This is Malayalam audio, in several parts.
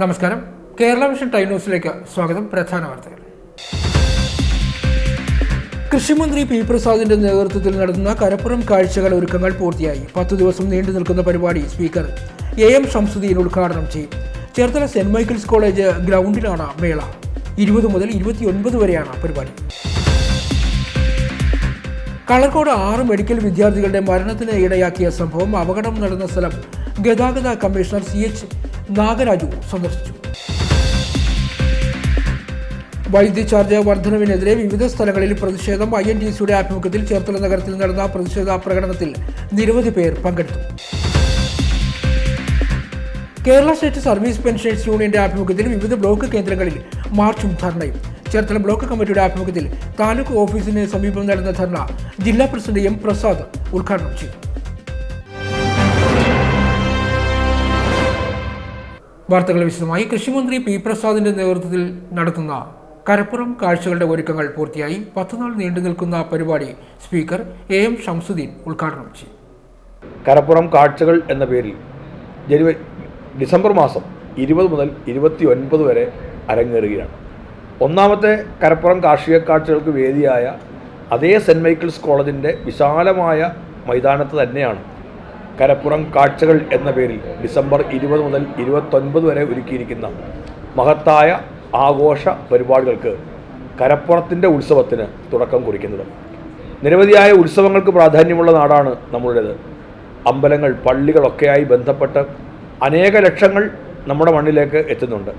നമസ്കാരം. കേരള വിഷൻ ടൈം ന്യൂസിലേക്ക് സ്വാഗതം. പ്രധാന വാർത്തകൾ. കൃഷിമന്ത്രി പി പ്രസാദിന്റെ നേതൃത്വത്തിൽ നടത്തുന്ന കരപ്പുറം കാഴ്ചകൾ ഒരുക്കങ്ങൾ പൂർത്തിയായി. 10 ദിവസം നീണ്ടു നിൽക്കുന്ന പരിപാടി സ്പീക്കർ എം ഷംസുദ്ദീൻ ഉദ്ഘാടനം ചെയ്യും. ചേർത്തല സെന്റ് മൈക്കിൾസ് കോളേജ് ഗ്രൗണ്ടിലാണ് മേള. 20 മുതൽ 29 വരെയാണ് പരിപാടി. കളർക്കോട് 6 മെഡിക്കൽ വിദ്യാർത്ഥികളുടെ മരണത്തിന് ഇടയാക്കിയ സംഭവം അപകടം നടന്ന സ്ഥലം ഗതാഗത കമ്മീഷണർ CH നാഗരാജു സന്ദർശിച്ചു. വൈദ്യുതി ചാർജ് വർധനവിനെതിരെ വിവിധ സ്ഥലങ്ങളിൽ പ്രതിഷേധം. INTUCയുടെ ആഭിമുഖ്യത്തിൽ ചേർത്തല നഗരത്തിൽ നടന്ന പ്രതിഷേധ പ്രകടനത്തിൽ നിരവധി പേർ പങ്കെടുത്തു. കേരള സ്റ്റേറ്റ് സർവീസ് പെൻഷനേഴ്സ് യൂണിയന്റെ ആഭിമുഖ്യത്തിൽ വിവിധ ബ്ലോക്ക് കേന്ദ്രങ്ങളിൽ മാർച്ചും ധർണയും. ചേർത്തല ബ്ലോക്ക് കമ്മിറ്റിയുടെ ആഭിമുഖ്യത്തിൽ താലൂക്ക് ഓഫീസിന് സമീപം നടന്ന ധർണ ജില്ലാ പ്രസിഡന്റ് M പ്രസാദ് ഉദ്ഘാടനം ചെയ്തു. വാർത്തകൾ വിശദമായി. കൃഷിമന്ത്രി പി പ്രസാദിന്റെ നേതൃത്വത്തിൽ നടത്തുന്ന കരപ്പുറം കാഴ്ചകളുടെ ഒരുക്കങ്ങൾ പൂർത്തിയായി. 10 നാൾ നീണ്ടു നിൽക്കുന്ന പരിപാടി സ്പീക്കർ M ഷംസുദ്ദീൻ ഉദ്ഘാടനം ചെയ്തു. കരപ്പുറം കാഴ്ചകൾ എന്ന പേരിൽ ഡിസംബർ മാസം 20 മുതൽ 29 വരെ അരങ്ങേറുകയാണ്. ഒന്നാമത്തെ കരപ്പുറം കാർഷിക കാഴ്ചകൾക്ക് വേദിയായ അതേ സെൻറ്റ് മൈക്കിൾസ് കോളേജിൻ്റെ വിശാലമായ മൈതാനത്ത് തന്നെയാണ് കരപ്പുറം കാഴ്ചകൾ എന്ന പേരിൽ ഡിസംബർ 20 മുതൽ 29 വരെ ഒരുക്കിയിരിക്കുന്ന മഹത്തായ ആഘോഷ പരിപാടികൾക്ക് കരപ്പുറത്തിൻ്റെ ഉത്സവത്തിന് തുടക്കം കുറിക്കുന്നത്. നിരവധിയായ ഉത്സവങ്ങൾക്ക് പ്രാധാന്യമുള്ള നാടാണ് നമ്മുടേത്. അമ്പലങ്ങൾ, പള്ളികളൊക്കെയായി ബന്ധപ്പെട്ട് അനേക ലക്ഷങ്ങൾ നമ്മുടെ മണ്ണിലേക്ക് എത്തുന്നുണ്ട്.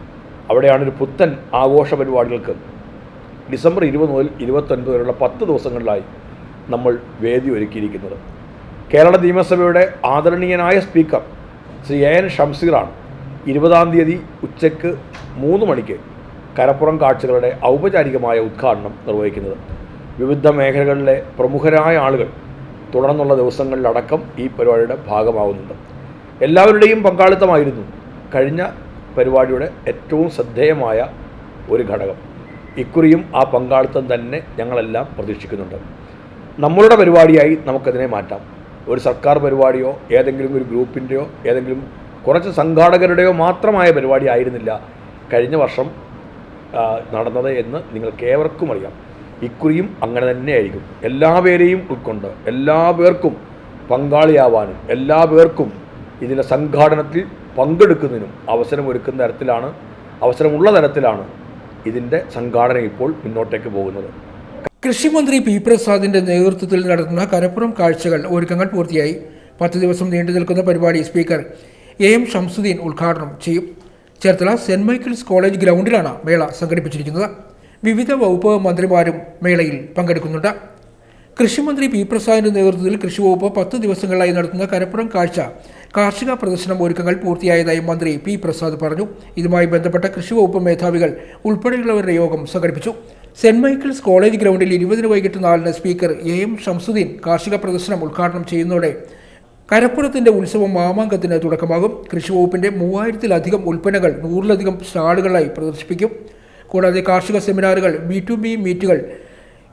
അവിടെയാണ് ഒരു പുത്തൻ ആഘോഷ പരിപാടികൾക്ക് ഡിസംബർ 20 മുതൽ 29 വരെയുള്ള 10 ദിവസങ്ങളിലായി നമ്മൾ വേദി ഒരുക്കിയിരിക്കുന്നത്. കേരള നിയമസഭയുടെ ആദരണീയനായ സ്പീക്കർ ശ്രീ AN ഷംസീറാണ് 20-ാം തീയതി ഉച്ചയ്ക്ക് 3 മണിക്ക് കരപ്പുറം കാഴ്ചകളുടെ ഔപചാരികമായ ഉദ്ഘാടനം നിർവഹിക്കുന്നത്. വിവിധ മേഖലകളിലെ പ്രമുഖരായ ആളുകൾ തുടർന്നുള്ള ദിവസങ്ങളിലടക്കം ഈ പരിപാടിയുടെ ഭാഗമാകുന്നുണ്ട്. എല്ലാവരുടെയും പങ്കാളിത്തമായിരുന്നു കഴിഞ്ഞ പരിപാടിയുടെ ഏറ്റവും ശ്രദ്ധേയമായ ഒരു ഘടകം. ഇക്കുറിയും ആ പങ്കാളിത്തം തന്നെ ഞങ്ങളെല്ലാം പ്രതീക്ഷിക്കുന്നുണ്ട്. നമ്മളുടെ പരിപാടിയായി നമുക്കതിനെ മാറ്റാം. ഒരു സർക്കാർ പരിപാടിയോ ഏതെങ്കിലും ഒരു ഗ്രൂപ്പിൻ്റെയോ ഏതെങ്കിലും കുറച്ച് സംഘാടകരുടെയോ മാത്രമായ പരിപാടി ആയിരുന്നില്ല കഴിഞ്ഞ വർഷം നടന്നത് എന്ന് നിങ്ങൾക്ക് ഏവർക്കും അറിയാം. ഇക്കുറിയും അങ്ങനെ തന്നെയായിരിക്കും. എല്ലാവരെയും ഉൾക്കൊണ്ട് എല്ലാ പേർക്കും പങ്കാളിയാവാനും എല്ലാ പേർക്കും ഇതിൻ്റെ സംഘാടനത്തിൽ പങ്കെടുക്കുന്നതിനും അവസരമുള്ള തരത്തിലാണ് ഇതിൻ്റെ സംഘാടനം ഇപ്പോൾ മുന്നോട്ടേക്ക് പോകുന്നത്. കൃഷിമന്ത്രി പി പ്രസാദിന്റെ നേതൃത്വത്തിൽ നടത്തുന്ന കരപ്പുറം കാഴ്ചകൾ ഒരുക്കങ്ങൾ പൂർത്തിയായി. 10 ദിവസം നീണ്ടു നിൽക്കുന്ന പരിപാടി സ്പീക്കർ M ഷംസുദ്ദീൻ ഉദ്ഘാടനം ചെയ്യും. ചേർത്തല സെന്റ് മൈക്കിൾസ് കോളേജ് ഗ്രൗണ്ടിലാണ് മേള സംഘടിപ്പിച്ചിരിക്കുന്നത്. വിവിധ വകുപ്പ് മന്ത്രിമാരും മേളയിൽ പങ്കെടുക്കുന്നുണ്ട്. കൃഷിമന്ത്രി പി പ്രസാദിന്റെ നേതൃത്വത്തിൽ കൃഷിവകുപ്പ് 10 ദിവസങ്ങളിലായി നടത്തുന്ന കരപ്പുറം കാഴ്ച കാർഷിക പ്രദർശനം ഒരുക്കങ്ങൾ പൂർത്തിയായതായി മന്ത്രി പി പ്രസാദ് പറഞ്ഞു. ഇതുമായി ബന്ധപ്പെട്ട കൃഷിവകുപ്പ് മേധാവികൾ ഉൾപ്പെടെയുള്ളവരുടെ യോഗം സംഘടിപ്പിച്ചു. സെന്റ് മൈക്കിൾസ് കോളേജ് ഗ്രൗണ്ടിൽ 20 വൈകിട്ട് 4 സ്പീക്കർ M ഷംസുദ്ദീൻ കാർഷിക പ്രദർശനം ഉദ്ഘാടനം ചെയ്യുന്നതോടെ കരപ്പുറത്തിന്റെ ഉത്സവം മാമാങ്കത്തിന് തുടക്കമാകും. കൃഷിവകുപ്പിന്റെ 3000-ലധികം ഉൽപ്പന്നങ്ങൾ 100-ലധികം സ്റ്റാളുകളായി പ്രദർശിപ്പിക്കും. കൂടാതെ കാർഷിക സെമിനാറുകൾ, B2B മീറ്റുകൾ,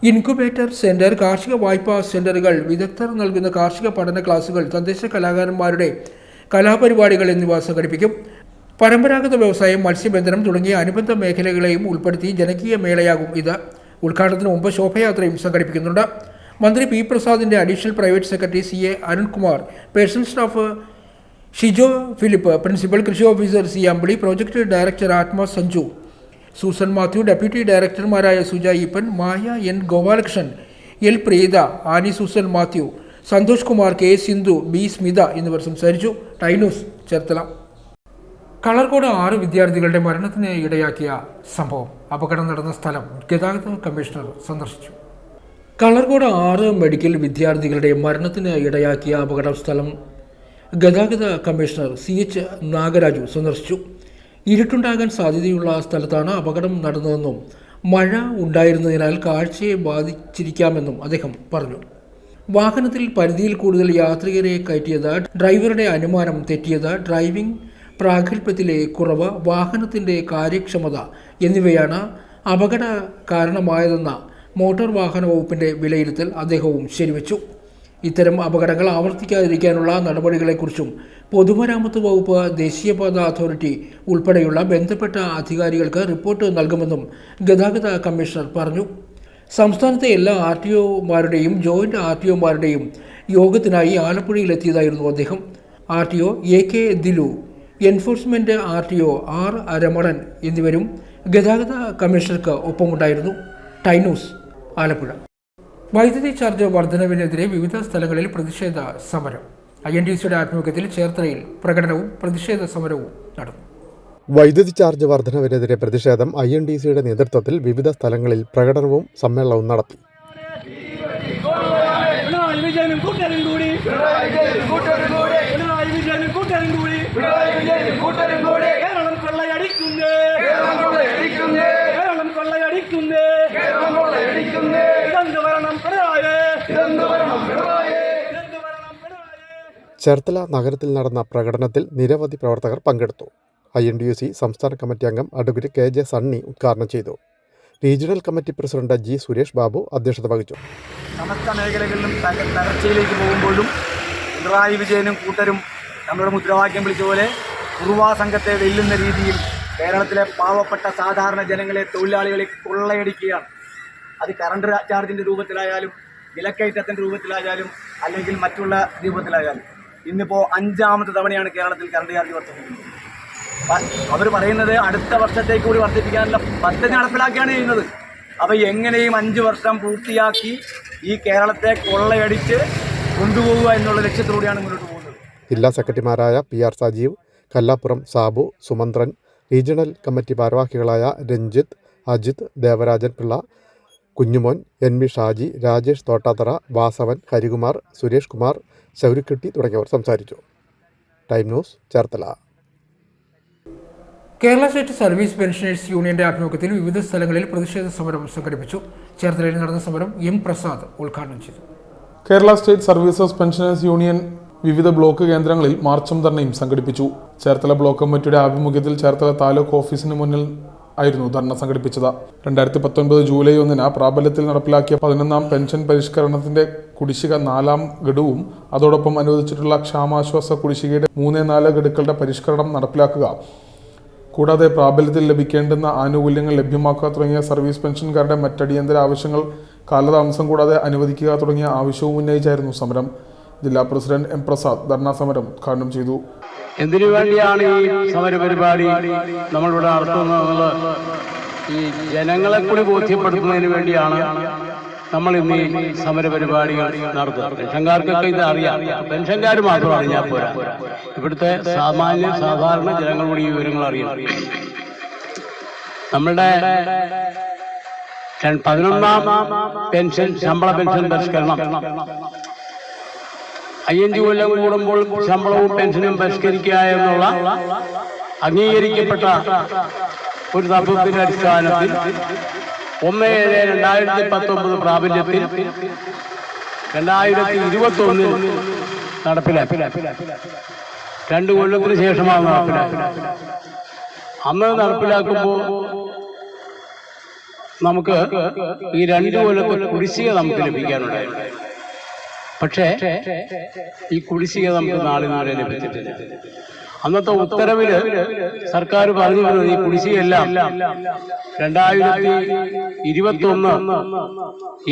ഇൻക്യുബേറ്റർ സെന്റർ, കാർഷിക വായ്പാ സെന്ററുകൾ, വിദഗ്ധർ നൽകുന്ന കാർഷിക പഠന ക്ലാസുകൾ, തദ്ദേശ കലാകാരന്മാരുടെ കലാപരിപാടികൾ എന്നിവ സംഘടിപ്പിക്കും. പരമ്പരാഗത വ്യവസായം, മത്സ്യബന്ധനം തുടങ്ങിയ അനുബന്ധ മേഖലകളെയും ഉൾപ്പെടുത്തി ജനകീയ മേളയാകും ഇത്. ഉദ്ഘാടനത്തിന് മുമ്പ് ശോഭയാത്രയും സംഘടിപ്പിക്കുന്നുണ്ട്. മന്ത്രി പി പ്രസാദിന്റെ additional private secretary CA Arunkumar, personal staff Shijo Philip, principal കൃഷി officer C Ambili, project director Atma Sanju, Susan Mathew, deputy ഡയറക്ടർമാരായ Suja Eapen, Maya N Gopalakrishnan, L Preetha, Annie Susan Mathew, Santhosh Kumar, K Sindhu, B Smitha എന്നിവർ സംസാരിച്ചു. Time news, Cherthala. കളർക്കോട് 6 വിദ്യാർത്ഥികളുടെ മരണത്തിന് ഇടയാക്കിയ സംഭവം അപകടം നടന്ന സ്ഥലം ഗതാഗത കമ്മീഷണർ സന്ദർശിച്ചു. കളർക്കോട് 6 മെഡിക്കൽ വിദ്യാർത്ഥികളുടെ മരണത്തിന് ഇടയാക്കിയ അപകട സ്ഥലം ഗതാഗത കമ്മീഷണർ CH നാഗരാജു സന്ദർശിച്ചു. ഇരുട്ടുണ്ടാകാൻ സാധ്യതയുള്ള സ്ഥലത്താണ് അപകടം നടന്നതെന്നും മഴ ഉണ്ടായിരുന്നതിനാൽ കാഴ്ചയെ ബാധിച്ചിരിക്കാമെന്നും അദ്ദേഹം പറഞ്ഞു. വാഹനത്തിൽ പരിധിയിൽ കൂടുതൽ യാത്രികരെ കയറ്റിയത്, ഡ്രൈവറുടെ അനുമാനം തെറ്റിയത്, ഡ്രൈവിംഗ് പ്രാഗൽഭ്യത്തിലെ കുറവ്, വാഹനത്തിൻ്റെ കാര്യക്ഷമത എന്നിവയാണ് അപകട കാരണമായതെന്ന മോട്ടോർ വാഹന വകുപ്പിൻ്റെ വിലയിരുത്തൽ അദ്ദേഹവും ശരിവെച്ചു. ഇത്തരം അപകടങ്ങൾ ആവർത്തിക്കാതിരിക്കാനുള്ള നടപടികളെക്കുറിച്ചും പൊതുമരാമത്ത് വകുപ്പ്, ദേശീയപാത അതോറിറ്റി ഉൾപ്പെടെയുള്ള ബന്ധപ്പെട്ട അധികാരികൾക്ക് റിപ്പോർട്ട് നൽകുമെന്നും ഗതാഗത കമ്മീഷണർ പറഞ്ഞു. സംസ്ഥാനത്തെ എല്ലാ RTOമാരുടെയും ജോയിന്റ് RTOമാരുടെയും യോഗത്തിനായി ആലപ്പുഴയിലെത്തിയതായിരുന്നു അദ്ദേഹം. RTO AK Dilu, enforcement RTO R Ramanan എന്നിവരും ഗതാഗത കമ്മീഷണർക്ക് ഒപ്പമുണ്ടായിരുന്നു. Time news, Alappuzha. വൈദ്യുതി ചാർജ് വർധനവിനെതിരെ വിവിധ സ്ഥലങ്ങളിൽ പ്രതിഷേധ സമരം. INTUCയുടെ ആഭിമുഖ്യത്തിൽ ചേർത്തലയിൽ പ്രകടനവും പ്രതിഷേധ സമരവും നടന്നു. വൈദ്യുതി ചാർജ് വർധനവിനെതിരെ പ്രതിഷേധം INTUCയുടെ നേതൃത്വത്തിൽ വിവിധ സ്ഥലങ്ങളിൽ പ്രകടനവും സമ്മേളനവും നടത്തി. ചേർത്തല നഗരത്തിൽ നടന്ന പ്രകടനത്തിൽ നിരവധി പ്രവർത്തകർ പങ്കെടുത്തു. INTUC സംസ്ഥാന കമ്മിറ്റി അംഗം അഡ്വക്കേറ്റ് KJ സണ്ണി ഉദ്ഘാടനം ചെയ്തു. Regional committee president G Suresh Babu അധ്യക്ഷത വഹിച്ചു. സമസ്ത മേഖലകളിലും തകർച്ചയിലേക്ക് പോകുമ്പോഴും പിണറായി വിജയനും കൂട്ടരും നമ്മുടെ മുദ്രാവാക്യം വിളിച്ച പോലെ ഉറുവാ സംഘത്തെ വെല്ലുന്ന രീതിയിൽ കേരളത്തിലെ പാവപ്പെട്ട സാധാരണ ജനങ്ങളെ, തൊഴിലാളികളെ കൊള്ളയടിക്കുകയാണ്. അത് കറണ്ട് ചാർജിൻ്റെ രൂപത്തിലായാലും വിലക്കയറ്റത്തിൻ്റെ രൂപത്തിലായാലും അല്ലെങ്കിൽ മറ്റുള്ള രൂപത്തിലായാലും. ഇന്നിപ്പോൾ 5ാമത്തെ തവണയാണ് കേരളത്തിൽ കറണ്ട് ചാർജ് വർദ്ധിപ്പിക്കുന്നത്. അവർ പറയുന്നത് അടുത്ത വർഷത്തേക്ക് കൂടി വർദ്ധിപ്പിക്കാനുള്ള പദ്ധതി നടപ്പിലാക്കുകയാണ് ചെയ്യുന്നത്. അപ്പോൾ എങ്ങനെയും 5 വർഷം പൂർത്തിയാക്കി ഈ കേരളത്തെ കൊള്ളയടിച്ച് കൊണ്ടുപോകുക എന്നുള്ള ലക്ഷ്യത്തോടെയാണ് മുന്നോട്ട് പോകുന്നത്. ജില്ലാ സെക്രട്ടറിമാരായ PR Sajeev, Kallappuram Sabu, Sumanthran, regional committee ഭാരവാഹികളായ രഞ്ജിത്ത്, അജിത്, ദേവരാജൻ പിള്ള, കുഞ്ഞുമോൻ, NV ഷാജി, രാജേഷ് തോട്ടാത്തറ, വാസവൻ, ഹരികുമാർ, സുരേഷ് കുമാർ, ശൗരിക്കുട്ടി തുടങ്ങിയവർ സംസാരിച്ചു. Time news, Cherthala. Kerala state service pensioners യൂണിയന്റെ ആഭിമുഖ്യത്തിൽ വിവിധ സ്ഥലങ്ങളിൽ പ്രതിഷേധ സമരം സംഘടിപ്പിച്ചു. ചേർത്തലയിൽ നടന്ന സമരം M പ്രസാദ് ഉദ്ഘാടനം ചെയ്തു. Kerala state services pensioners union വിവിധ ബ്ലോക്ക് കേന്ദ്രങ്ങളിൽ മാർച്ചും ധർണയും സംഘടിപ്പിച്ചു. ചേർത്തല ബ്ലോക്ക് കമ്മിറ്റിയുടെ ആഭിമുഖ്യത്തിൽ ചേർത്തല താലൂക്ക് ഓഫീസിന് മുന്നിൽ ആയിരുന്നു ധർണ സംഘടിപ്പിച്ചത്. 2019 ജൂലൈ 1 പ്രാബല്യത്തിൽ നടപ്പിലാക്കിയ 11ാം പെൻഷൻ പരിഷ്കരണത്തിന്റെ കുടിശ്ശിക 4ാം ഗഡുവും അതോടൊപ്പം അനുവദിച്ചിട്ടുള്ള ക്ഷാമാശ്വാസ കുടിശ്ശികയുടെ 3-4 ഗഡുക്കളുടെ പരിഷ്കരണം നടപ്പിലാക്കുക, കൂടാതെ പ്രാബല്യത്തിൽ ലഭിക്കേണ്ടുന്ന ആനുകൂല്യങ്ങൾ ലഭ്യമാക്കുക തുടങ്ങിയ സർവീസ് പെൻഷൻകാരുടെ മറ്റടിയന്തര ആവശ്യങ്ങൾ കാലതാമസം കൂടാതെ അനുവദിക്കുക തുടങ്ങിയ ആവശ്യവും ഉന്നയിച്ചായിരുന്നു സമരം. ജില്ലാ പ്രസിഡന്റ് M പ്രസാദ് ധർണാ സമരം ഉദ്ഘാടനം ചെയ്തു. എന്തിനു വേണ്ടിയാണ് ഈ സമരപരിപാടി നമ്മളിവിടെ നടത്തുന്നത്? ഈ ജനങ്ങളെ കൂടി ബോധ്യപ്പെടുത്തുന്നതിന് വേണ്ടിയാണ് നമ്മൾ ഇന്ന് ഈ സമരപരിപാടികൾ നടത്തുന്നത്. പെൻഷൻകാർക്കൊക്കെ ഇത് അറിയാം. പെൻഷൻകാർ മാത്രം അറിഞ്ഞാൽ പോരാ, ഇവിടുത്തെ സാധാരണ ജനങ്ങളോട് ഈ വിവരങ്ങൾ അറിയണം. നമ്മളുടെ 11ാം പെൻഷൻ ശമ്പള പെൻഷൻ പരിഷ്കരണം INTU കൊല്ലം കൂടുമ്പോൾ ശമ്പളവും പെൻഷനും പരിഷ്കരിക്കുക എന്നുള്ള അംഗീകരിക്കപ്പെട്ട ഒരു തത്വത്തിന്റെ അടിസ്ഥാനത്തിൽ 1/7/2019 പ്രാബല്യത്തിൽ 2021 നടപ്പിലാക്കി. 2 കൊല്ലത്തിന് ശേഷമാണ് നടപ്പിലാക്കുന്നത്. അന്ന് നടപ്പിലാക്കുമ്പോൾ നമുക്ക് ഈ 2 കൊല്ലത്തെ കുടിശ്ശിക നമുക്ക് ലഭിക്കാനുണ്ടായിരുന്നു. പക്ഷേ ഈ കുടിശ്ശിക നമുക്ക് നാളെ ലഭിച്ചിട്ടില്ല. അന്നത്തെ ഉത്തരവില് സർക്കാർ പറഞ്ഞു ഈ കുടിശ്ശികയെല്ലാം 2021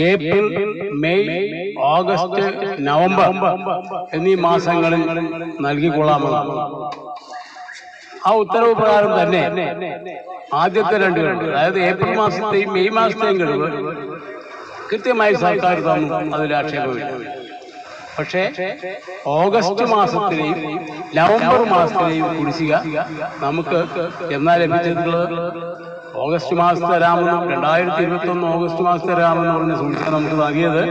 ഏപ്രിൽ, മെയ്, ഓഗസ്റ്റ്, നവംബർ എന്നീ മാസങ്ങളിൽ നൽകിക്കൊള്ളാമെന്നാണ്. ആ ഉത്തരവ് പ്രകാരം തന്നെ ആദ്യത്തെ 2 ഗഡു, അതായത് ഏപ്രിൽ മാസത്തെയും മെയ് മാസത്തെയും ഗഡുകൾ കൃത്യമായി സർക്കാർ തന്നു, അതിൽ ആക്ഷേപമില്ല. പക്ഷേ ഓഗസ്റ്റ് മാസത്തിലെയും നവംബർ മാസത്തിലെയും കുടിശ്ശിക നമുക്ക് എന്നാ ലഭിച്ചിട്ടുള്ളത്? ഓഗസ്റ്റ് മാസത്തെ തരാമെന്നും 2021 ഓഗസ്റ്റ് മാസത്തെ തരാമെന്ന് പറഞ്ഞ് സൂചിച്ച നമുക്ക് നൽകിയത്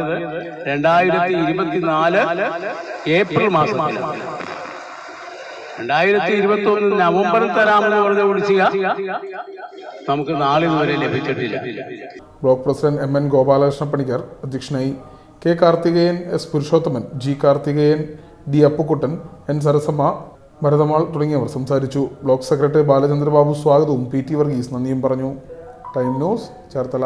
2024 ഏപ്രിൽ മാസത്തിലാണ്. 2021 നവംബറിൽ തരാമെന്ന് പറഞ്ഞ കുടിശ്ശിക നമുക്ക് നാളിതുവരെ ലഭിച്ചിട്ടില്ല. Block president MN Gopalakrishna Panicker അധ്യക്ഷനായി. K Karthikeyan, S Purushothaman, G Karthikeyan, D Appukuttan, N Sarasamma, ഭരതമാൾ തുടങ്ങിയവർ സംസാരിച്ചു. ബ്ലോക്ക് സെക്രട്ടറി ബാലചന്ദ്രബാബു സ്വാഗതവും PT വർഗീസ് നന്ദിയും പറഞ്ഞു. Time news, Cherthala.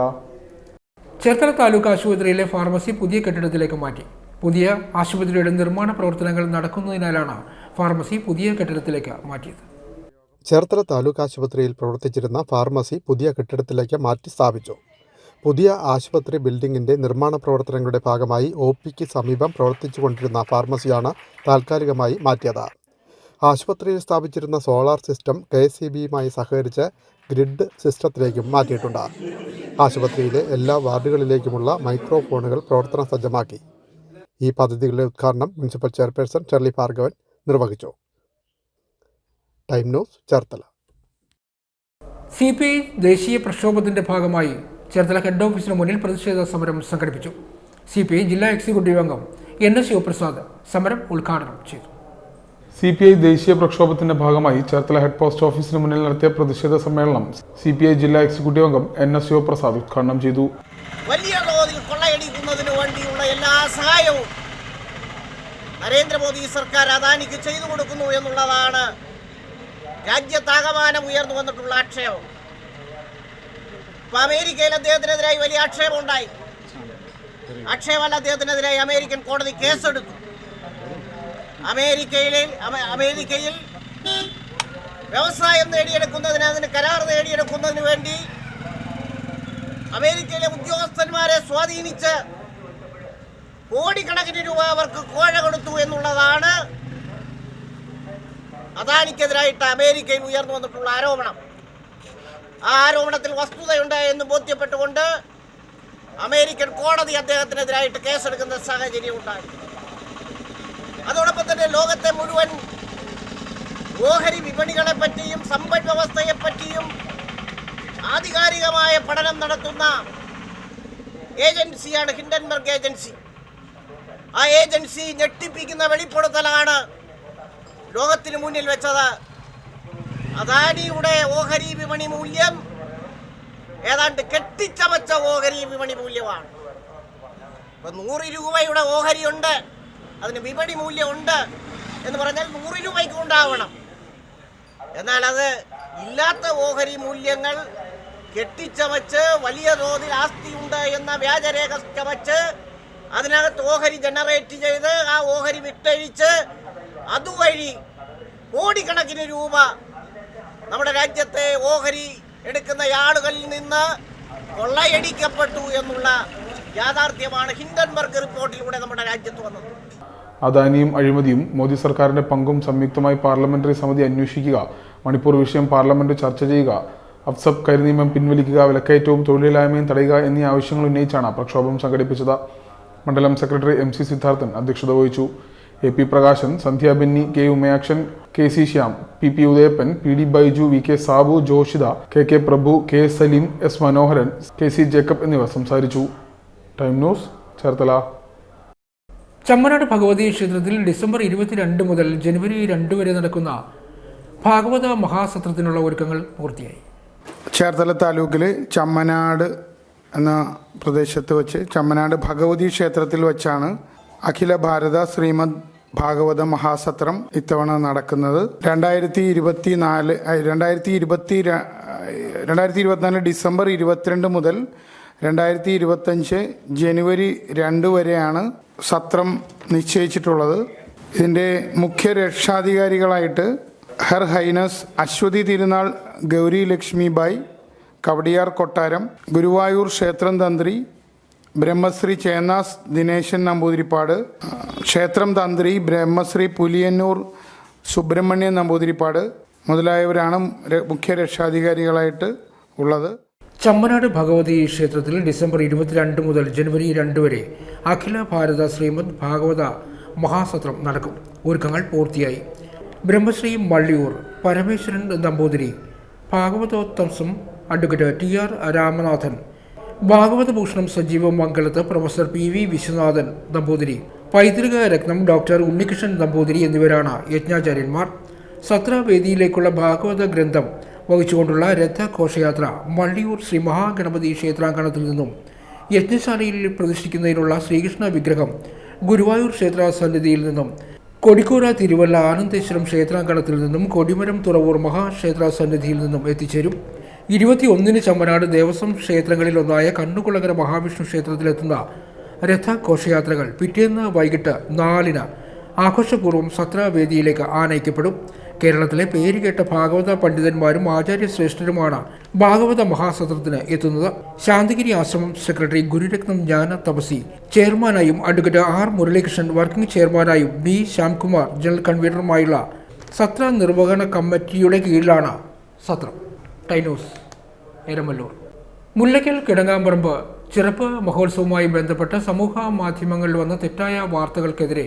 ചേർത്തല താലൂക്ക് ആശുപത്രിയിലെ ഫാർമസി പുതിയ കെട്ടിടത്തിലേക്ക് മാറ്റി. പുതിയ ആശുപത്രിയുടെ നിർമ്മാണ പ്രവർത്തനങ്ങൾ നടക്കുന്നതിനാലാണ് ഫാർമസി പുതിയ കെട്ടിടത്തിലേക്ക് മാറ്റിയത്. ചേർത്തല താലൂക്ക് ആശുപത്രിയിൽ പ്രവർത്തിച്ചിരുന്ന ഫാർമസി പുതിയ കെട്ടിടത്തിലേക്ക് മാറ്റി സ്ഥാപിച്ചു. പുതിയ ആശുപത്രി ബിൽഡിംഗിൻ്റെ നിർമ്മാണ പ്രവർത്തനങ്ങളുടെ ഭാഗമായി OPക്ക് സമീപം പ്രവർത്തിച്ചുകൊണ്ടിരുന്ന ഫാർമസിയാണ് താൽക്കാലികമായി മാറ്റിയത്. ആശുപത്രിയിൽ സ്ഥാപിച്ചിരുന്ന സോളാർ സിസ്റ്റം KSEBയുമായി സഹകരിച്ച് ഗ്രിഡ് സിസ്റ്റത്തിലേക്കും മാറ്റിയിട്ടുണ്ട്. ആശുപത്രിയിലെ എല്ലാ വാർഡുകളിലേക്കുമുള്ള മൈക്രോഫോണുകൾ പ്രവർത്തന സജ്ജമാക്കി. ഈ പദ്ധതികളുടെ ഉദ്ഘാടനം മുനിസിപ്പൽ ചെയർപേഴ്സൺ ഷെർലി ഭാർഗവൻ നിർവഹിച്ചു. Time news Cherthala. CPI ദേശീയ പ്രക്ഷോഭത്തിന്റെ ഭാഗമായി ചേർത്തല ഹെഡ് ഓഫീസിന് മുന്നിൽ പ്രതിഷേധ സമരം സംഘടിപ്പിച്ചു. CPI ജില്ലാ എക്സിക്യൂട്ടീവ് അംഗം NS ശിവപ്രസാദ് സമരം ഉദ്ഘാടനം ചെയ്തു. CPI ദേശീയ പ്രക്ഷോഭത്തിന്റെ ഭാഗമായി ചേർത്തല ഹെഡ് പോസ്റ്റ് ഓഫീസിന് മുന്നിൽ നടത്തിയ പ്രതിഷേധ സമ്മേളനം CPI ജില്ലാ എക്സിക്യൂട്ടീവ് അംഗം NS ശിവപ്രസാദ് ഉദ്ഘാടനം ചെയ്തു. വലിയ തോതിൽ കൊള്ളയടിക്കുന്നതിന് വേണ്ടിയുള്ള എല്ലാ സഹായവും നരേന്ദ്രമോദി സർക്കാർ അദാനിക്ക് ചെയ്തു കൊടുക്കുന്നു എന്നുള്ളതാണ് രാജ്യത്താകമാനം ഉയർന്നു വന്നിട്ടുള്ള ആക്ഷേപം. ഇപ്പൊ അമേരിക്കയിൽ അദ്ദേഹത്തിനെതിരായി വലിയ ആക്ഷേപമുണ്ടായി. ആക്ഷേപമല്ല, അദ്ദേഹത്തിനെതിരായി അമേരിക്കൻ കോടതി കേസെടുത്തു. അമേരിക്കയിൽ വ്യവസായം നേടിയെടുക്കുന്നതിന്, അതിന് കരാർ നേടിയെടുക്കുന്നതിന് വേണ്ടി അമേരിക്കയിലെ ഉദ്യോഗസ്ഥന്മാരെ സ്വാധീനിച്ച് കോടിക്കണക്കിന് രൂപ അവർക്ക് കോഴ കൊടുത്തു എന്നുള്ളതാണ് അദാനിക്കെതിരായിട്ട് അമേരിക്കയിൽ ഉയർന്നു വന്നിട്ടുള്ള ആരോപണം. ആ ആരോപണത്തിൽ വസ്തുതയുണ്ട് എന്ന് ബോധ്യപ്പെട്ടുകൊണ്ട് അമേരിക്കൻ കോടതി അദ്ദേഹത്തിനെതിരായിട്ട് കേസെടുക്കുന്ന സാഹചര്യം ഉണ്ടായി. അതോടൊപ്പം തന്നെ ലോകത്തെ മുഴുവൻ ഓഹരി വിപണികളെ പറ്റിയും സമ്പദ് വ്യവസ്ഥയെ പറ്റിയും ആധികാരികമായ പഠനം നടത്തുന്ന ഏജൻസിയാണ് ഹിൻഡൻബർഗ് ഏജൻസി. ആ ഏജൻസി ഞെട്ടിപ്പിക്കുന്ന വെളിപ്പെടുത്തലാണ് ലോകത്തിന് മുന്നിൽ വെച്ചത്. അദാനിയുടെ ഓഹരി വിപണി മൂല്യം ഏതാണ്ട് കെട്ടിച്ചമച്ച ഓഹരി വിപണി മൂല്യമാണ്. ഇപ്പൊ 100 രൂപയുടെ ഓഹരിയുണ്ട്, അതിന് വിപണി മൂല്യമുണ്ട് എന്ന് പറഞ്ഞാൽ 100 രൂപയ്ക്ക് ഉണ്ടാവണം. എന്നാൽ അത് ഇല്ലാത്ത ഓഹരി മൂല്യങ്ങൾ കെട്ടിച്ചമച്ച് വലിയ തോതിൽ ആസ്തിയുണ്ട് എന്ന വ്യാജരേഖ ചമച്ച് അതിനകത്ത് ഓഹരി ജനറേറ്റ് ചെയ്ത് ആ ഓഹരി വിറ്റഴിച്ച് അതുവഴി കോടിക്കണക്കിന് രൂപ നമ്മുടെ രാജ്യത്തെ ഓഹരി എടുക്കുന്ന ആളുകളിൽ നിന്ന് കൊള്ളയടിക്കപ്പെട്ടു എന്നുള്ള യാഥാർത്ഥ്യമാണ് ഹിൻഡൻബർഗ് റിപ്പോർട്ടിലൂടെ നമ്മുടെ രാജ്യത്ത് വന്നത്. അദാനിയും അഴിമതിയും മോദി സർക്കാരിന്റെ പങ്കും സംയുക്തമായി പാർലമെന്ററി സമിതി അന്വേഷിക്കുക, മണിപ്പൂർ വിഷയം പാർലമെന്റ് ചർച്ച ചെയ്യുക, അഫ്സബ് കരിനിയമം പിൻവലിക്കുക, വിലക്കയറ്റവും തൊഴിലില്ലായ്മയും തടയുക എന്നീ ആവശ്യങ്ങൾ ഉന്നയിച്ചാണ് പ്രക്ഷോഭം സംഘടിപ്പിച്ചത്. മണ്ഡലം സെക്രട്ടറി MC സിദ്ധാർത്ഥൻ അധ്യക്ഷത വഹിച്ചു. AP Prakashan, Sandhya Benny, K Umayakshan, KC Shyam, PP Udayappan, PD Baiju, VK Sabu, Joshitha, KK Prabhu, K Saleem, S Manoharan, KC Jacob എന്നിവർ സംസാരിച്ചു. Time news Cherthala. ചമ്മനാട് ഭഗവതി ക്ഷേത്രത്തിൽ ഡിസംബർ 22 മുതൽ ജനുവരി 2 വരെ നടക്കുന്ന ഭാഗവത മഹാസത്രത്തിനുള്ള ഒരുക്കങ്ങൾ പൂർത്തിയായി. ചേർത്തല താലൂക്കിൽ ചമ്മനാട് എന്ന പ്രദേശത്ത് വെച്ച് ചമ്മനാട് ഭഗവതി ക്ഷേത്രത്തിൽ വെച്ചാണ് അഖില ഭാരത ശ്രീമദ് ഭാഗവത മഹാസത്രം ഇത്തവണ നടക്കുന്നത്. 2024 ഡിസംബർ 22 മുതൽ 2025 ജനുവരി 2 വരെയാണ് സത്രം നിശ്ചയിച്ചിട്ടുള്ളത്. ഇതിൻ്റെ മുഖ്യ രക്ഷാധികാരികളായിട്ട് ഹർ ഹൈനസ് അശ്വതി തിരുനാൾ ഗൗരി ലക്ഷ്മിബായ് കവടിയാർ കൊട്ടാരം, ഗുരുവായൂർ ക്ഷേത്രം തന്ത്രി ബ്രഹ്മശ്രീ ചേന്നാസ് ദിനേശൻ നമ്പൂതിരിപ്പാട്, ക്ഷേത്രം തന്ത്രി ബ്രഹ്മശ്രീ പുലിയന്നൂർ സുബ്രഹ്മണ്യൻ നമ്പൂതിരിപ്പാട് മുതലായവരാണ് മുഖ്യ രക്ഷാധികാരികളായിട്ട് ഉള്ളത്. ചമ്മനാട് ഭഗവതി ക്ഷേത്രത്തിൽ ഡിസംബർ 22 മുതൽ ജനുവരി 2 വരെ അഖില ഭാരത ശ്രീമദ് ഭാഗവത മഹാസത്രം നടക്കും. ഒരുക്കങ്ങൾ പൂർത്തിയായി. ബ്രഹ്മശ്രീ മള്ളിയൂർ പരമേശ്വരൻ നമ്പൂതിരി, ഭാഗവതോത്തംസം അഡ്വക്കേറ്റ് TR രാമനാഥൻ, ഭാഗവതഭൂഷണം സജീവ മംഗലത്ത് പ്രൊഫസർ PV വിശ്വനാഥൻ നമ്പൂതിരി, പൈതൃക രത്നം ഡോക്ടർ ഉണ്ണികൃഷ്ണൻ നമ്പൂതിരി എന്നിവരാണ് യജ്ഞാചാര്യന്മാർ. സത്രവേദിയിലേക്കുള്ള ഭാഗവത ഗ്രന്ഥം വഹിച്ചുകൊണ്ടുള്ള രഥഘോഷയാത്ര മള്ളിയൂർ ശ്രീ മഹാഗണപതി ക്ഷേത്രാങ്കണത്തിൽ നിന്നും യജ്ഞശാലയിൽ പ്രതിഷ്ഠിക്കുന്നതിനുള്ള ശ്രീകൃഷ്ണ വിഗ്രഹം ഗുരുവായൂർ ക്ഷേത്ര സന്നിധിയിൽ നിന്നും, കൊടിക്കൂര തിരുവല്ല ആനന്ദേശ്വരം ക്ഷേത്രാങ്കണത്തിൽ നിന്നും, കൊടിമരം തുറവൂർ മഹാക്ഷേത്ര സന്നിധിയിൽ നിന്നും എത്തിച്ചേരും. 21 ചമ്മനാട് ദേവസ്വം ക്ഷേത്രങ്ങളിലൊന്നായ കണ്ണുകുളങ്ങര മഹാവിഷ്ണു ക്ഷേത്രത്തിലെത്തുന്ന രഥഘോഷയാത്രകൾ പിറ്റേന്ന് വൈകിട്ട് 4-ന് ആഘോഷപൂർവ്വം സത്രവേദിയിലേക്ക് ആനയിക്കപ്പെടും. കേരളത്തിലെ പേരുകേട്ട ഭാഗവത പണ്ഡിതന്മാരും ആചാര്യശ്രേഷ്ഠരുമാണ് ഭാഗവത മഹാസത്രത്തിന് എത്തുന്നത്. ശാന്തിഗിരി ആശ്രമം സെക്രട്ടറി ഗുരുരത്നം ജ്ഞാന തപസി ചെയർമാനായും അഡ്വക്കേറ്റ് ആർ മുരളീകൃഷ്ണൻ വർക്കിംഗ് ചെയർമാനായും ബി ശ്യാംകുമാർ ജനറൽ കൺവീനറുമായുള്ള സത്ര നിർവഹണ കമ്മിറ്റിയുടെ കീഴിലാണ് സത്രം. ടൈനോസ് എരമല്ലൂർ. മുല്ലയ്ക്കൽ കിടങ്ങാമ്പറമ്പ് ചിറപ്പ് മഹോത്സവവുമായി ബന്ധപ്പെട്ട് സമൂഹ മാധ്യമങ്ങളിൽ വന്ന തെറ്റായ വാർത്തകൾക്കെതിരെ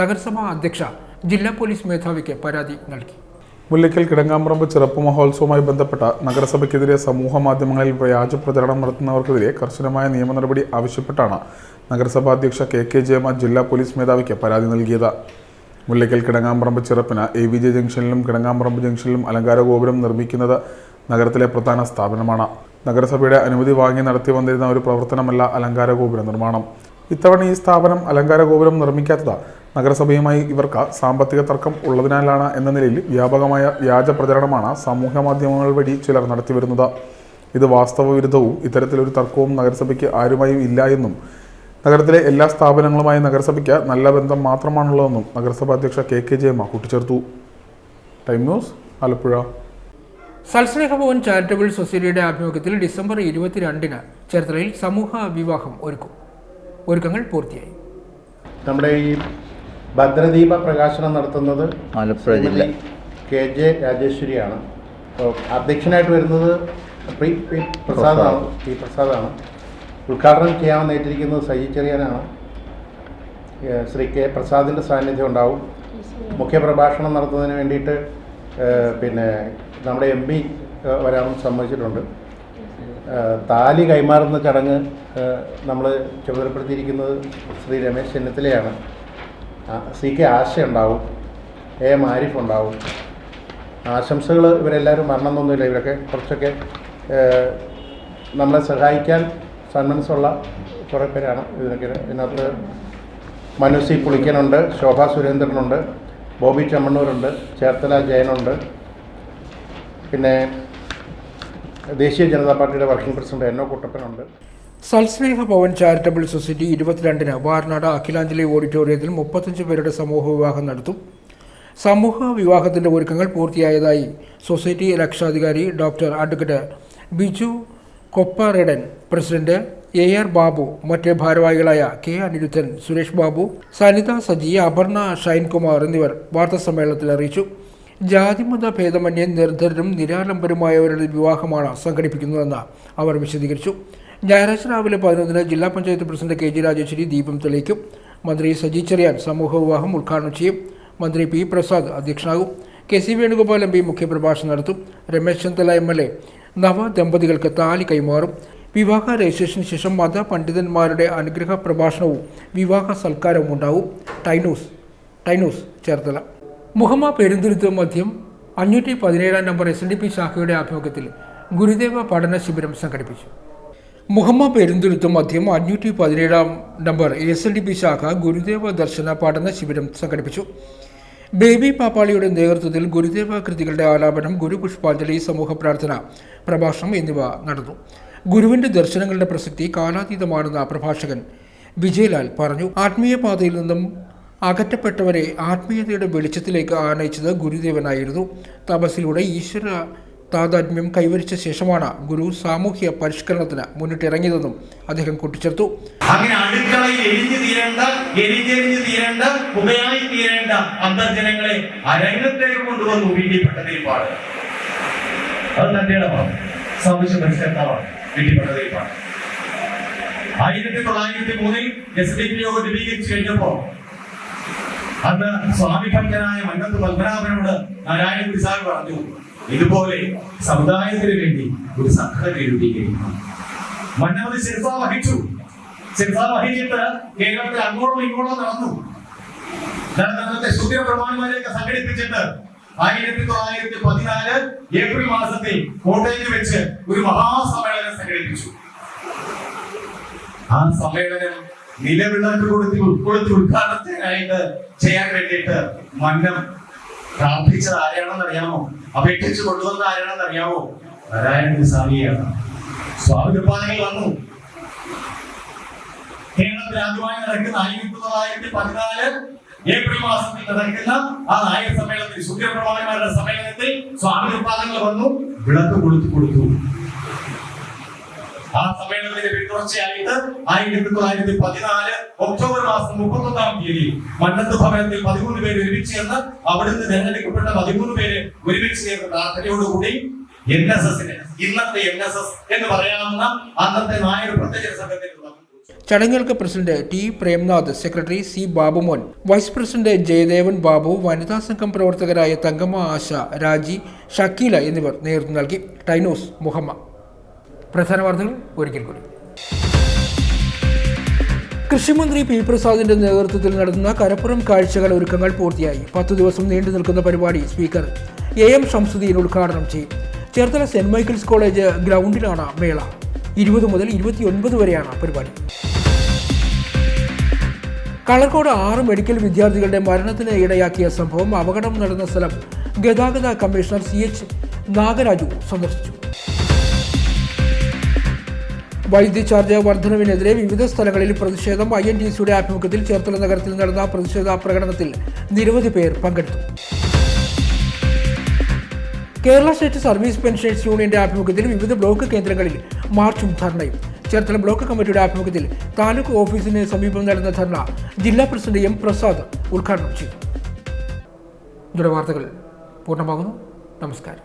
നഗരസഭാ അധ്യക്ഷ ജില്ലാ പോലീസ് മേധാവിക്ക് പരാതി നൽകി. മുല്ലയ്ക്കൽ കിടങ്ങാമ്പറമ്പ് ചിറപ്പ് മഹോത്സവവുമായി ബന്ധപ്പെട്ട നഗരസഭയ്ക്കെതിരെ സമൂഹ മാധ്യമങ്ങളിൽ വ്യാജ പ്രചരണം നടത്തുന്നവർക്കെതിരെ കർശനമായ നിയമ നടപടി ആവശ്യപ്പെട്ടാണ് നഗരസഭാ അധ്യക്ഷ കെ ജയമ്മ ജില്ലാ പോലീസ് മേധാവിക്ക് പരാതി നൽകിയത്. മുല്ലയ്ക്കൽ കിടങ്ങാമ്പറമ്പ് ചിറപ്പിന് AVJ ജംഗ്ഷനിലും കിടങ്ങാമ്പറമ്പ് ജംഗ്ഷനിലും അലങ്കാര ഗോപുരം നിർമ്മിക്കുന്നത് നഗരത്തിലെ പ്രധാന സ്ഥാപനമാണ്. നഗരസഭയുടെ അനുമതി വാങ്ങി നടത്തി വന്നിരുന്ന ഒരു പ്രവർത്തനമല്ല അലങ്കാര ഗോപുര നിർമ്മാണം. ഇത്തവണ ഈ സ്ഥാപനം അലങ്കാര ഗോപുരം നിർമ്മിക്കാത്തത് നഗരസഭയുമായി ഇവർക്ക് സാമ്പത്തിക തർക്കം ഉള്ളതിനാലാണ് എന്ന നിലയിൽ വ്യാപകമായ വ്യാജ പ്രചരണമാണ് സാമൂഹ്യ മാധ്യമങ്ങൾ വഴി ചിലർ നടത്തിവരുന്നത്. ഇത് വാസ്തവ വിരുദ്ധവും ഇത്തരത്തിലൊരു തർക്കവും നഗരസഭയ്ക്ക് ആരുമായും ഇല്ല എന്നും നഗരത്തിലെ എല്ലാ സ്ഥാപനങ്ങളുമായി നഗരസഭയ്ക്ക് നല്ല ബന്ധം മാത്രമാണുള്ളതെന്നും നഗരസഭാ അധ്യക്ഷ കെ ജയമ്മ കൂട്ടിച്ചേർത്തു. Time news, Alappuzha. Salsnehabhavan charitable സൊസൈറ്റിയുടെ ആഭിമുഖ്യത്തിൽ ഡിസംബർ 22-ന് ചേർത്തലയിൽ സമൂഹ വിവാഹം ഒരുക്കും. ഒരുക്കങ്ങൾ പൂർത്തിയായി. നമ്മുടെ ഈ ഭദ്രദീപ പ്രകാശനം നടത്തുന്നത് ആലപ്പുഴ ജില്ല KJ രാജേശ്വരിയാണ്. അധ്യക്ഷനായിട്ട് വരുന്നത് പ്രസാദാണ്. ഉദ്ഘാടനം ചെയ്യാമെന്ന് ഏറ്റിരിക്കുന്നത് സജി ചെറിയാനാണ്. ശ്രീ K പ്രസാദിൻ്റെ സാന്നിധ്യം ഉണ്ടാവും. മുഖ്യപ്രഭാഷണം നടത്തുന്നതിന് വേണ്ടിയിട്ട് നമ്മുടെ MP വരാനും സമ്മതിച്ചിട്ടുണ്ട്. താലി കൈമാറുന്ന ചടങ്ങ് നമ്മൾ ചുമതലപ്പെടുത്തിയിരിക്കുന്നത് ശ്രീ രമേശ് ചെന്നിത്തലയാണ്. CK ആശ ഉണ്ടാവും, AM ആരിഫ് ഉണ്ടാവും. ആശംസകൾ ഇവരെല്ലാവരും വരണമെന്നൊന്നുമില്ല. ഇവരൊക്കെ കുറച്ചൊക്കെ നമ്മളെ സഹായിക്കാൻ സന്മനസ്സുള്ള കുറേ പേരാണ്. ഇതിനകത്ത് മനു C പുളിക്കനുണ്ട്, ശോഭ സുരേന്ദ്രനുണ്ട്, ബോബി ചെമ്മണ്ണൂരുണ്ട്, ചേർത്തല ജയനുണ്ട്, പിന്നെ ദേശീയ ജനതാ പാർട്ടിയുടെ വർക്കിംഗ് പ്രസിഡന്റ് NO കുട്ടപ്പനുണ്ട്. സൽസ്നേഹ ഭവൻ ചാരിറ്റബിൾ സൊസൈറ്റി 22-ന് വാർനാട് അഖിലാഞ്ജലി ഓഡിറ്റോറിയത്തിൽ 35 പേരുടെ സമൂഹ വിവാഹം നടത്തും. സമൂഹ വിവാഹത്തിന്റെ ഒരുക്കങ്ങൾ പൂർത്തിയായതായി സൊസൈറ്റി രക്ഷാധികാരി doctor advocate Biju Kopparedan, president AR Babu, മറ്റ് ഭാരവാഹികളായ K അനിരുദ്ധൻ, സുരേഷ് ബാബു, സനിത സജി, അപർണ ഷൈൻകുമാർ എന്നിവർ വാർത്താസമ്മേളനത്തിൽ അറിയിച്ചു. ജാതിമത ഭേദമന്യേ നിർധരരും നിരാലംബരുമായവരുടെ വിവാഹമാണ് സംഘടിപ്പിക്കുന്നതെന്ന് അവർ വിശദീകരിച്ചു. ഞായറാഴ്ച രാവിലെ 11-ന് ജില്ലാ പഞ്ചായത്ത് പ്രസിഡന്റ് KG രാജേശ്വരി ദീപം തെളിയിക്കും. മന്ത്രി സജി ചെറിയാൻ സമൂഹ വിവാഹം ഉദ്ഘാടനം ചെയ്യും. മന്ത്രി P Prasad അധ്യക്ഷനാകും. KC Venugopal MP മുഖ്യപ്രഭാഷണം നടത്തും. രമേശ് ചെന്നിത്തല MLA നവദമ്പതികൾക്ക് താലി കൈമാറും. വിവാഹ രജിസ്ട്രേഷന് ശേഷം മത പണ്ഡിതന്മാരുടെ അനുഗ്രഹ പ്രഭാഷണവും വിവാഹ സൽക്കാരവും ഉണ്ടാവും. ടൈനൂസ് ചേർത്തല. മുഹമ്മ പെരുന്തുരുത്ത് മധ്യം 517 നമ്പർ SNDP ശാഖയുടെ ആഭിമുഖ്യത്തിൽ ഗുരുദേവ പഠന ശിബിരം സംഘടിപ്പിച്ചു. മുഹമ്മ പെരുന്തുരുത്ത് മധ്യം 517 നമ്പർ SNDP ശാഖ ഗുരുദേവ ദർശന പഠന ശിബിരം സംഘടിപ്പിച്ചു. ബേബി പാപ്പാളിയുടെ നേതൃത്വത്തിൽ ഗുരുദേവ കൃതികളുടെ ആലാപനം, ഗുരുപുഷ്പാഞ്ജലി, സമൂഹ പ്രാർത്ഥന, പ്രഭാഷണം എന്നിവ നടന്നു. ഗുരുവിന്റെ ദർശനങ്ങളുടെ പ്രസക്തി കാലാതീതമാണെന്ന് പ്രഭാഷകൻ വിജയലാൽ പറഞ്ഞു. ആത്മീയ പാതയിൽ നിന്നും അകറ്റപ്പെട്ടവരെ ആത്മീയതയുടെ വെളിച്ചത്തിലേക്ക് ആനയിച്ചത് ഗുരുദേവനായിരുന്നു. തപസ്സിലൂടെ ഈശ്വര താതാത്മ്യം കൈവരിച്ച ശേഷമാണ് ഗുരു സാമൂഹ്യ പരിഷ്കരണത്തിന് മുന്നിട്ടിറങ്ങിയതെന്നും അദ്ദേഹം കൂട്ടിച്ചേർത്തു. അങ്ങനെ അടുക്കളയിൽ എരിഞ്ഞെരിഞ്ഞ് തീരേണ്ട പുകയായി തീരേണ്ട അന്തർജനങ്ങളെ അരങ്ങത്തേക്ക് കൊണ്ടുവന്നു വീട്ടിൽപ്പെട്ട തീരുപാട്. അത് തന്റെ ഇടമാണ്, സാമൂഹ്യ പരിഷ്കർത്താവാണ് വീട്ടിൽപ്പെട്ട തീരുപാട്. 1903 SNDP യോഗം രൂപീകരിച്ചു കഴിഞ്ഞപ്പോ അന്ന് സ്വാമി ഭക്തനായ മന്നത്ത് പത്മനാഭനോട് നാരായണ ഗുരുസാമി പറഞ്ഞു, ഇതുപോലെ സമുദായത്തിന് വേണ്ടി ഒരു സംഘടന രൂപീകരിക്കണം. മന്നവത് ശിരസ വഹിച്ചിട്ട് കേരളത്തിൽ അങ്ങോളം ഇങ്ങോളം നടന്നു. ശുദ്ര പ്രമാണിമാരെയൊക്കെ സംഘടിപ്പിച്ചിട്ട് 1914 ഏപ്രിൽ മാസത്തിൽ കോട്ടയത്ത് വെച്ച് ഒരു മഹാസമ്മേളനം സംഘടിപ്പിച്ചു. ആ സമ്മേളനം നിലവിളക്ക് കൊടുത്ത് ഉദ്ഘാടനത്തിനായിട്ട് ചെയ്യാൻ വേണ്ടിയിട്ട് മന്നം പ്രാർത്ഥിച്ചത് ആരാണെന്ന് അറിയാമോ? അപേക്ഷിച്ച് കൊണ്ടുവന്ന ആരാണെന്ന് അറിയാമോ? നാരായണ സ്വാമിയാണ്. സ്വാമി കൃപാനങ്ങൾ വന്നു. കേരളത്തിൽ കേരളത്തിൽ ആദ്യമായി നടക്കുന്ന 1914 ഏപ്രിൽ മാസത്തിൽ നടക്കുന്ന ആ നായക സമ്മേളനത്തിൽ ശുദ്രപ്രമാണിമാരുടെ സമ്മേളനത്തിൽ സ്വാമി നിർമ്മാണങ്ങൾ വന്നു, വിളക്ക് കൊടുത്തു. ആ സമ്മേളനത്തിന്റെ പിന്തുടർച്ചയായിട്ട് 1914 ഒക്ടോബർ മാസം 31-ാം തീയതി മന്നത്ത് ഭവനത്തിൽ 13 പേര് ഒരുമിച്ച് ചേർന്ന് അവിടുന്ന് തെരഞ്ഞെടുക്കപ്പെട്ട 13 പേര് ഒരുമിച്ച് ചേർന്ന് പ്രാർത്ഥനയോടുകൂടി NSS-ന് ഇന്നത്തെ NSS എന്ന് പറയാവുന്ന അന്നത്തെ നായർ പ്രത്യേക സംഘത്തിൽ ചടങ്ങുകൾക്ക് president T Premnath, secretary C Babumon, vice president Jayadevan Babu, വനിതാ സംഘം പ്രവർത്തകരായ തങ്കമ്മ, ആശ, രാജി, ഷക്കീല എന്നിവർ നേതൃത്വം നൽകി. ടൈനോസ് മുഹമ്മദ്. പ്രധാന വാർത്തകൾ ഒരിക്കൽ കൂടി. കൃഷിമന്ത്രി പി പ്രസാദിന്റെ നേതൃത്വത്തിൽ നടത്തുന്ന കരപ്പുറം കാഴ്ചകൾ ഒരുക്കങ്ങൾ പൂർത്തിയായി. 10 ദിവസം നീണ്ടു നിൽക്കുന്ന പരിപാടി സ്പീക്കർ AM ഷംസുദ്ദീൻ ഉദ്ഘാടനം ചെയ്യും. ചേർത്തല സെന്റ് മൈക്കിൾസ് കോളേജ് ഗ്രൗണ്ടിലാണ് മേള. 20 മുതൽ 29 വരെയാണ് പരിപാടി. കളർക്കോട് 6 മെഡിക്കൽ വിദ്യാർത്ഥികളുടെ മരണത്തിന് ഇടയാക്കിയ സംഭവം, അപകടം നടന്ന സ്ഥലം ഗതാഗത കമ്മീഷണർ CH നാഗരാജു സന്ദർശിച്ചു. വൈദ്യുതി ചാർജ് വർധനവിനെതിരെ വിവിധ സ്ഥലങ്ങളിൽ പ്രതിഷേധം. INTC-യുടെ ആഭിമുഖ്യത്തിൽ ചേർത്തല നഗരത്തിൽ നടന്ന പ്രതിഷേധ പ്രകടനത്തിൽ നിരവധി പേർ പങ്കെടുത്തു. കേരള സ്റ്റേറ്റ് സർവീസ് പെൻഷനേഴ്സ് യൂണിയന്റെ ആഭിമുഖ്യത്തിൽ വിവിധ ബ്ലോക്ക് കേന്ദ്രങ്ങളിൽ മാർച്ചും ധർണയും. ചേർത്തല ബ്ലോക്ക് കമ്മിറ്റിയുടെ ആഭിമുഖ്യത്തിൽ താലൂക്ക് ഓഫീസിന് സമീപം നടന്ന ധർണ ജില്ലാ പ്രസിഡന്റ് M പ്രസാദ് ഉദ്ഘാടനം ചെയ്തു. ഇതോടെ വാർത്തകൾ പൂർണ്ണമാകുന്നു. നമസ്കാരം.